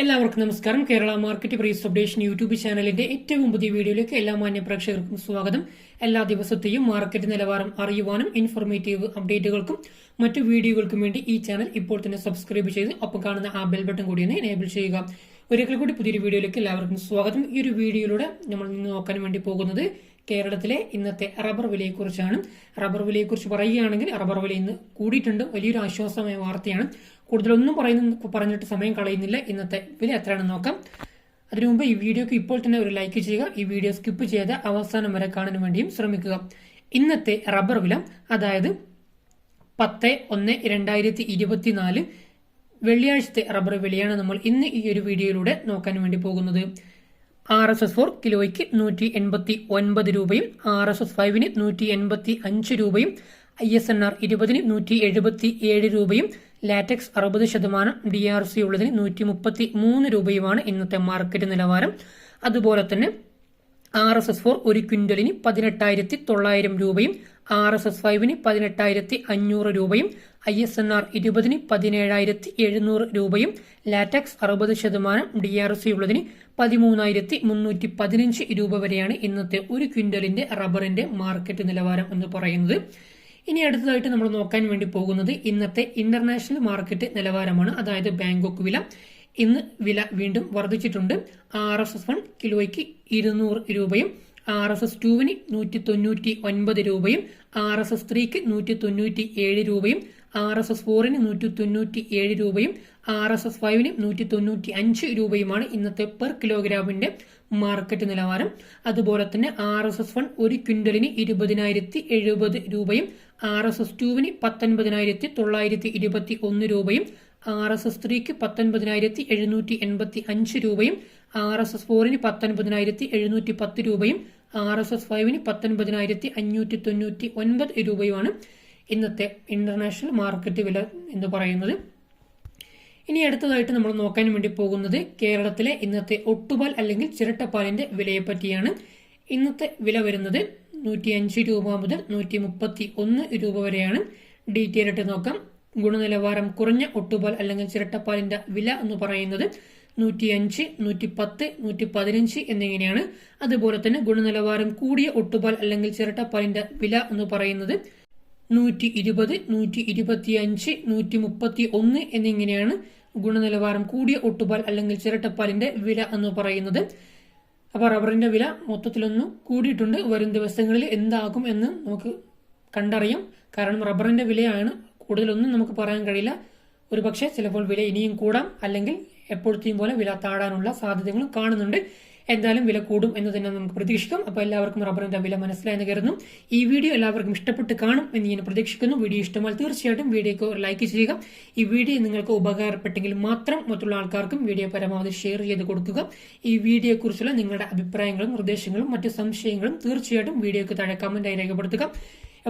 എല്ലാവർക്കും നമസ്കാരം. Kerala market price updation YouTube ചാനലിന്റെ ഏറ്റവും പുതിയ വീഡിയോയിലേക്ക് എല്ലാ മാന്യ പ്രേക്ഷകർക്കും സ്വാഗതം. എല്ലാ ദിവസത്തെയും മാർക്കറ്റ് നിലവാരം അറിയുവാനും ഇൻഫോർമേറ്റീവ് അപ്ഡേറ്റുകൾക്കും മറ്റു വീഡിയോകൾക്കും വേണ്ടി ഈ ചാനൽ ഇപ്പോൾ തന്നെ സബ്സ്ക്രൈബ് ചെയ്ത് ഒപ്പം കാണുന്ന ആ ബെൽ ബട്ടൺ കൂടി ഒന്ന് എനേബിൾ ചെയ്യുക. ഒരിക്കൽ കൂടി പുതിയൊരു വീഡിയോയിലേക്ക് എല്ലാവർക്കും സ്വാഗതം. ഈ ഒരു വീഡിയോയിലൂടെ നമ്മൾ ഇന്ന് നോക്കാൻ വേണ്ടി പോകുന്നത് കേരളത്തിലെ ഇന്നത്തെ റബ്ബർ വിലയെക്കുറിച്ചാണ്. റബ്ബർ വിലയെക്കുറിച്ച് പറയുകയാണെങ്കിൽ റബ്ബർ വില ഇന്ന് കൂടിയിട്ടുണ്ട്. വലിയൊരു ആശ്വാസമായ വാർത്തയാണ്. കൂടുതലൊന്നും പറഞ്ഞിട്ട് സമയം കളയുന്നില്ല. ഇന്നത്തെ വില എത്രയാണെന്ന് നോക്കാം. അതിനു മുമ്പ് ഈ വീഡിയോക്ക് ഇപ്പോൾ തന്നെ ഒരു ലൈക്ക് ചെയ്യുക. ഈ വീഡിയോ സ്കിപ്പ് ചെയ്യാതെ അവസാനം വരെ കാണാൻ വേണ്ടിയും ശ്രമിക്കുക. ഇന്നത്തെ റബ്ബർ വില, അതായത് 10/1/2024 വെള്ളിയാഴ്ചത്തെ റബ്ബർ വിലയാണ് നമ്മൾ ഇന്ന് ഈ ഒരു വീഡിയോയിലൂടെ നോക്കാൻ വേണ്ടി പോകുന്നത്. RSS4 കിലോയ്ക്ക് 189 രൂപയും RSS5 185 രൂപയും ISNR 20 177 രൂപയും ലാറ്റക്സ് 60%, DRC ഉള്ളതിന് 133 രൂപയുമാണ് ഇന്നത്തെ മാർക്കറ്റ് നിലവാരം. അതുപോലെ തന്നെ RSS4 ഒരു ക്വിന്റലിന് 18,900 രൂപയും RSS5 18,500 രൂപയും ISNR 20 17,700 രൂപയും ലാറ്റക്സ് 60%, DRC ഉള്ളതിന് 13,315 രൂപ വരെയാണ് ഇന്നത്തെ ഒരു ക്വിന്റലിന്റെ റബ്ബറിന്റെ മാർക്കറ്റ് നിലവാരം എന്ന് പറയുന്നത്. ഇനി അടുത്തതായിട്ട് നമ്മൾ നോക്കാൻ വേണ്ടി പോകുന്നത് ഇന്നത്തെ ഇന്റർനാഷണൽ മാർക്കറ്റ് നിലവാരമാണ്, അതായത് ബാങ്കോക്ക് വില. ഇന്ന് വില വീണ്ടും വർദ്ധിച്ചിട്ടുണ്ട്. RSS1 കിലോയ്ക്ക് 200 രൂപയും RSS2 199 രൂപയും RSS3 197 രൂപയും RSS4 197 രൂപയും RSS5 195 രൂപയുമാണ് ഇന്നത്തെ പെർ കിലോഗ്രാമിന്റെ മാർക്കറ്റ് നിലവാരം. അതുപോലെ തന്നെ RSS1 ഒരു ക്വിന്റലിന് 20,070 രൂപയും RSS2 19,921 രൂപയും RSS3 19,785 രൂപയും RSS4 19,710 രൂപയും RSS5 19,599 രൂപയുമാണ് ഇന്നത്തെ ഇന്റർനാഷണൽ മാർക്കറ്റ് വില എന്ന് പറയുന്നത്. ഇനി അടുത്തതായിട്ട് നമ്മൾ നോക്കാൻ വേണ്ടി പോകുന്നത് കേരളത്തിലെ ഇന്നത്തെ ഒട്ടുപാൽ അല്ലെങ്കിൽ ചിരട്ടപ്പാലിന്റെ വിലയെ പറ്റിയാണ്. ഇന്നത്തെ വില വരുന്നത് 105 രൂപ മുതൽ 131 രൂപ വരെയാണ്. ഡീറ്റെയിൽ ആയിട്ട് നോക്കാം. ഗുണനിലവാരം കുറഞ്ഞ ഒട്ടുപാൽ അല്ലെങ്കിൽ ചിരട്ടപ്പാലിന്റെ വില എന്ന് പറയുന്നത് 105, 110, 115 എന്നിങ്ങനെയാണ്. അതുപോലെ തന്നെ ഗുണനിലവാരം കൂടിയ ഒട്ടുപാൽ അല്ലെങ്കിൽ ചിരട്ടപ്പാലിന്റെ വില എന്ന് പറയുന്നത് 120, 125, 131 എന്നിങ്ങനെയാണ് ഗുണനിലവാരം കൂടിയ ഒട്ടുപാൽ അല്ലെങ്കിൽ ചിരട്ടപ്പാലിന്റെ വില എന്ന് പറയുന്നത്. അപ്പൊ റബ്ബറിന്റെ വില മൊത്തത്തിലൊന്ന് കൂടിയിട്ടുണ്ട്. വരും ദിവസങ്ങളിൽ എന്താകും എന്ന് നമുക്ക് കണ്ടറിയാം. കാരണം റബ്ബറിന്റെ വിലയാണ്, കൂടുതലൊന്നും നമുക്ക് പറയാൻ കഴിയില്ല. ഒരു പക്ഷേ ചിലപ്പോൾ വില ഇനിയും കൂടാം, അല്ലെങ്കിൽ എപ്പോഴത്തെയും പോലെ വില താഴാനുള്ള സാധ്യതകളും കാണുന്നുണ്ട്. എന്തായാലും വില കൂടും എന്ന് തന്നെ നമുക്ക് പ്രതീക്ഷിക്കാം. അപ്പോൾ എല്ലാവർക്കും റബ്ബറിന്റെ വില മനസ്സിലായെന്ന് കരുതുന്നു. ഈ വീഡിയോ എല്ലാവർക്കും ഇഷ്ടപ്പെട്ട് കാണും എന്ന് ഞാൻ പ്രതീക്ഷിക്കുന്നു. വീഡിയോ ഇഷ്ടമായാൽ തീർച്ചയായിട്ടും വീഡിയോക്ക് ലൈക്ക് ചെയ്യുക. ഈ വീഡിയോ നിങ്ങൾക്ക് ഉപകാരപ്പെട്ടെങ്കിൽ മാത്രം മറ്റുള്ള ആൾക്കാർക്കും വീഡിയോ പരമാവധി ഷെയർ ചെയ്ത് കൊടുക്കുക. ഈ വീഡിയോയെക്കുറിച്ചുള്ള നിങ്ങളുടെ അഭിപ്രായങ്ങളും നിർദ്ദേശങ്ങളും മറ്റു സംശയങ്ങളും തീർച്ചയായിട്ടും വീഡിയോക്ക് താഴെ കമന്റായി രേഖപ്പെടുത്തുക.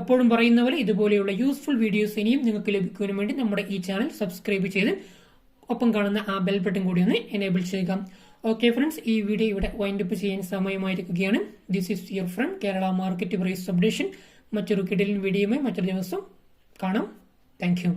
എപ്പോഴും പറയുന്ന പോലെ ഇതുപോലെയുള്ള യൂസ്ഫുൾ വീഡിയോസ് ഇനിയും നിങ്ങൾക്ക് ലഭിക്കുന്നതിന് വേണ്ടി നമ്മുടെ ഈ ചാനൽ സബ്സ്ക്രൈബ് ചെയ്ത് ഒപ്പം കാണുന്ന ആ ബെൽ ബട്ടൺ കൂടി ഒന്ന് എനേബിൾ ചെയ്യുക. ഓക്കെ ഫ്രണ്ട്സ്, ഈ വീഡിയോ ഇവിടെ വൈൻഡപ്പ് ചെയ്യാൻ സമയമായിരിക്കുകയാണ്. This is your friend Kerala market price updation. മറ്റൊരു കിടിലൻ വീഡിയോയുമായി മറ്റൊരു ദിവസം കാണാം. Thank U.